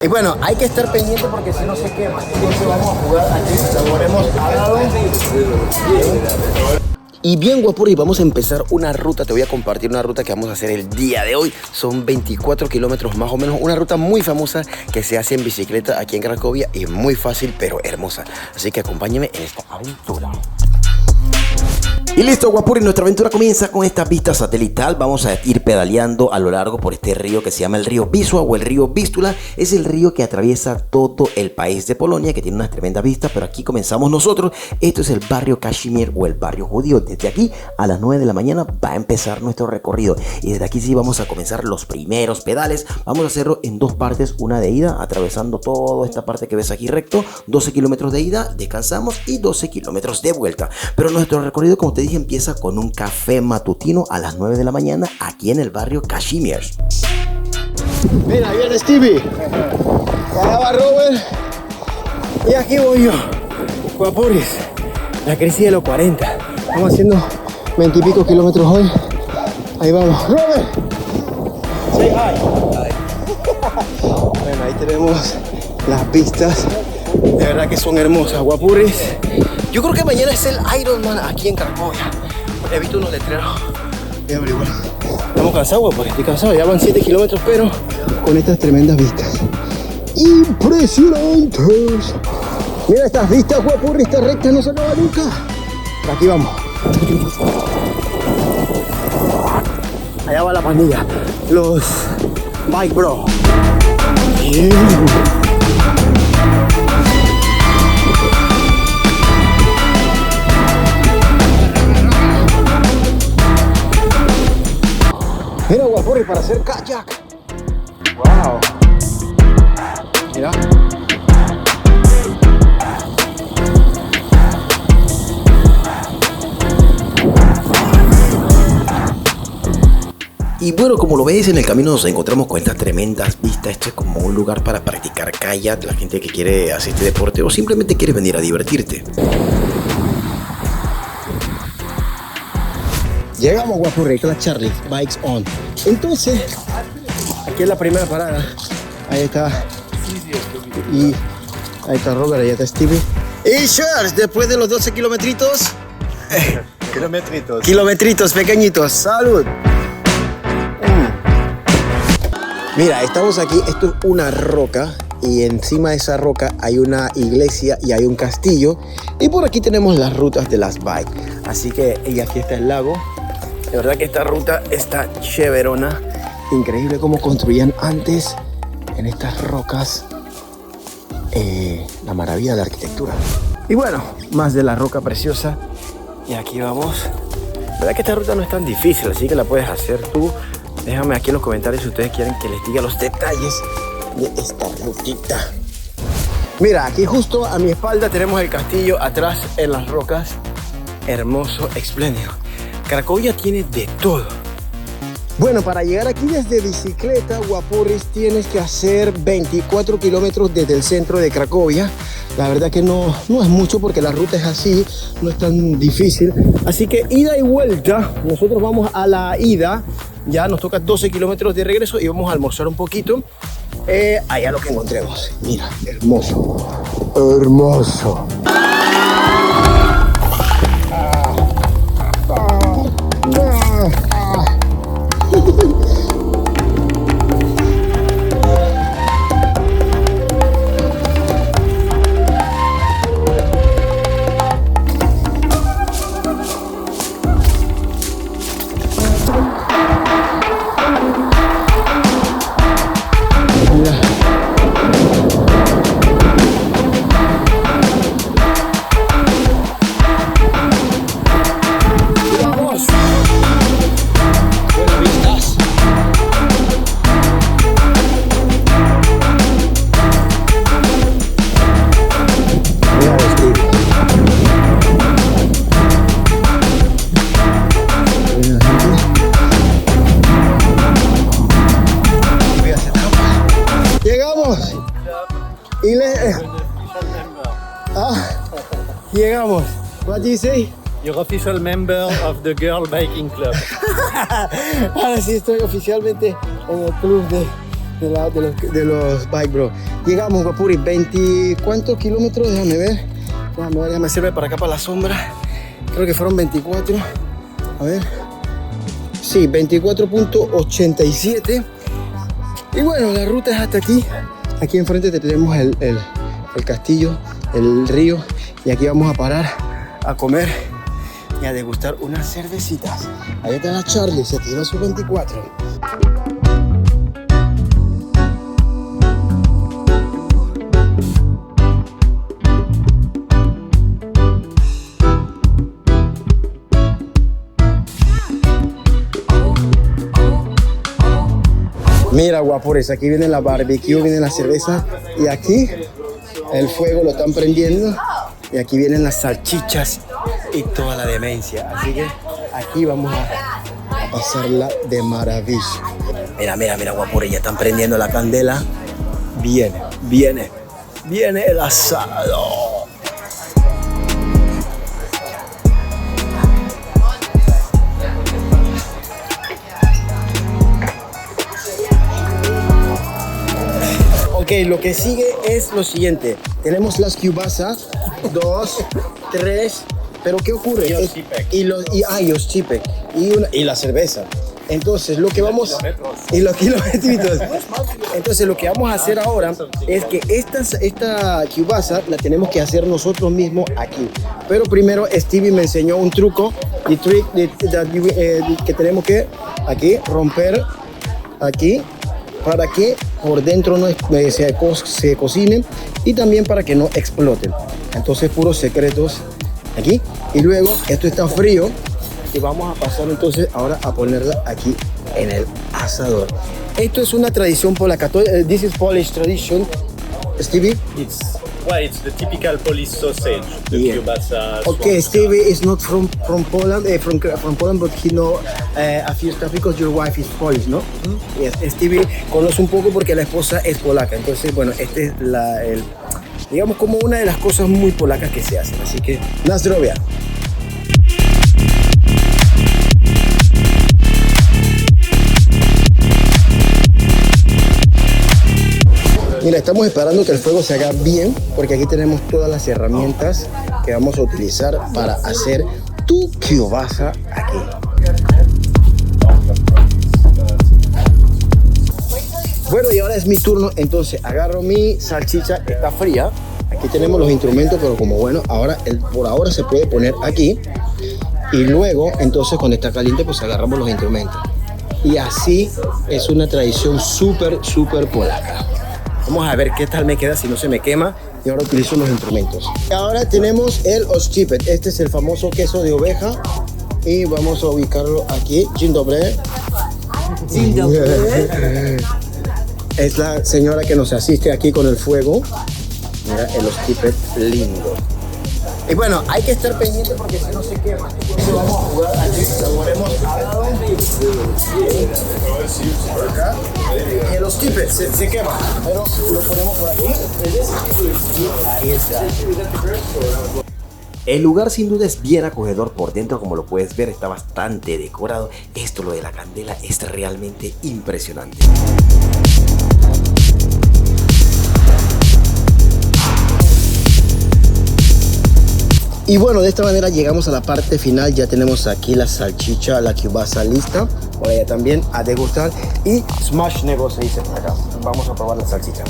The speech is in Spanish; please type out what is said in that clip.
Y bueno, hay que estar pendiente porque si no se quema. Entonces vamos a jugar aquí, lo ponemos al lado. Y bien, guapurri, vamos a empezar una ruta. Te voy a compartir una ruta que vamos a hacer el día de hoy. Son 24 kilómetros más o menos. Una ruta muy famosa que se hace en bicicleta aquí en Cracovia. Y muy fácil, pero hermosa. Así que acompáñame en esta aventura. Y listo, guapurri, nuestra aventura comienza con esta vista satelital. Vamos a ir pedaleando a lo largo por este río que se llama el río Wisła o el río Vístula. Es el río que atraviesa todo el país de Polonia, que tiene unas tremendas vistas, pero aquí comenzamos nosotros. Esto es el barrio Kazimierz o el barrio judío. Desde aquí a las 9 de la mañana va a empezar nuestro recorrido. Y desde aquí sí vamos a comenzar los primeros pedales. Vamos a hacerlo en dos partes, una de ida, atravesando toda esta parte que ves aquí recto. 12 kilómetros de ida, descansamos y 12 kilómetros de vuelta. Pero nuestro recorrido, como te dije, empieza con un café matutino a las 9 de la mañana aquí en el barrio Kazimierz. Mira, viene Stevie. Allá va Robert. Y aquí voy yo. Guapurris, la crisis de los 40. Estamos haciendo 20 y pico kilómetros hoy. Ahí vamos. Robert. Say hi. Bueno, ahí tenemos las vistas. De verdad que son hermosas, guapurris. Yo creo que mañana es el Ironman aquí en Cracovia. He visto unos letreros. Voy a averiguar. Estamos cansados, guapurris. Estoy cansado. Ya van 7 kilómetros, pero con estas tremendas vistas. ¡Impresionantes! Mira estas vistas, guapurris. Esta recta no se acaba nunca. Aquí vamos. Allá va la pandilla. Los Bike Bro. Mira, guapurri, para hacer kayak. Wow. Mira. Y bueno, como lo ves, en el camino nos encontramos con estas tremendas vistas. Esto es como un lugar para practicar kayak. La gente que quiere hacer este deporte o simplemente quiere venir a divertirte. Llegamos, guapurri, con la Charlie, Bikes On. Entonces, aquí es la primera parada. Ahí está. Y ahí está Robert, ahí está Stevie. Y Charles, después de los 12 kilometritos. Kilometritos pequeñitos. ¡Salud! Mira, estamos aquí. Esto es una roca. Y encima de esa roca hay una iglesia y hay un castillo. Y por aquí tenemos las rutas de las bikes. Así que, y aquí está el lago. De verdad que esta ruta está chéverona. Increíble cómo construían antes en estas rocas. La maravilla de la arquitectura. Y bueno, más de la roca preciosa. Y aquí vamos. La verdad que esta ruta no es tan difícil, así que la puedes hacer tú. Déjame aquí en los comentarios si ustedes quieren que les diga los detalles de esta rutita. Mira, aquí justo a mi espalda tenemos el castillo, atrás en las rocas. Hermoso, espléndido. Cracovia tiene de todo. Bueno, para llegar aquí desde bicicleta, guapurris, tienes que hacer 24 kilómetros desde el centro de Cracovia. La verdad que no es mucho porque la ruta es así, no es tan difícil. Así que ida y vuelta, nosotros vamos a la ida. Ya nos toca 12 kilómetros de regreso y vamos a almorzar un poquito. Allá lo que encontremos. Mira, hermoso. Hermoso. Llegamos. What do you say? You're official member of the Girl Biking Club. Ahora sí estoy oficialmente en el club de los bike, bro. Llegamos, Guapuri, 20, ¿cuántos kilómetros? Déjame ver, déjame hacerme para acá, para la sombra. Creo que fueron 24, a ver. Sí, 24.87. Y bueno, la ruta es hasta aquí. Aquí enfrente tenemos el castillo, el río. Y aquí vamos a parar a comer y a degustar unas cervecitas. Ahí está la Charlie, se tiró su 24. Mira, guapores, aquí viene la barbecue, viene la cerveza y aquí el fuego lo están prendiendo y aquí vienen las salchichas y toda la demencia. Así que aquí vamos a pasarla de maravilla. Mira, guapores, ya están prendiendo la candela. Viene el asado. Ok, lo que sigue es lo siguiente. Tenemos las cubasas, 2, 3, pero ¿qué ocurre? Los chipek y la cerveza. Entonces, lo que vamos... Y los kilometritos. Entonces, lo que vamos a hacer ahora es que esta cubasa la tenemos que hacer nosotros mismos aquí. Pero primero Stevie me enseñó un truco, que tenemos que aquí romper aquí, para que por dentro no se cocinen y también para que no exploten. Entonces, puros secretos aquí. Y luego esto está frío y vamos a pasar entonces ahora a ponerla aquí en el asador. Esto es una tradición polaca. This is Polish tradition, Stevie. It's the typical Polish sausage. The kielbasa. Okay, Stevie is not from Poland, from Poland, but he know a few stuff because your wife is Polish, ¿no? Mm-hmm. Yes, Stevie conoce un poco porque la esposa es polaca. Entonces, bueno, este es digamos como una de las cosas muy polacas que se hacen. Así que, na zdrowie. Mira, estamos esperando que el fuego se haga bien porque aquí tenemos todas las herramientas que vamos a utilizar para hacer tu kielbasa aquí. Bueno, y ahora es mi turno, entonces agarro mi salchicha, está fría. Aquí tenemos los instrumentos, pero como bueno, por ahora se puede poner aquí. Y luego, entonces cuando está caliente, pues agarramos los instrumentos. Y así es una tradición súper polaca. Vamos a ver qué tal me queda si no se me quema. Y ahora utilizo los instrumentos. Ahora tenemos el oszczypek. Este es el famoso queso de oveja. Y vamos a ubicarlo aquí. Dzień dobry. Dzień dobry. Es la señora que nos asiste aquí con el fuego. Mira el oszczypek lindo. Y bueno, hay que estar pendiente porque si no se quema. Entonces vamos a jugar aquí. Lo ponemos al lado. Acá. Y el oszczypek se quema. Pero lo ponemos por aquí. Ahí está. El lugar sin duda es bien acogedor por dentro, como lo puedes ver, está bastante decorado. Esto, lo de la candela, es realmente impresionante. Y bueno, de esta manera llegamos a la parte final. Ya tenemos aquí la salchicha, la kielbasa lista. Ahora ya también a degustar. Y smash nego se dice por acá. Vamos a probar la salchicha.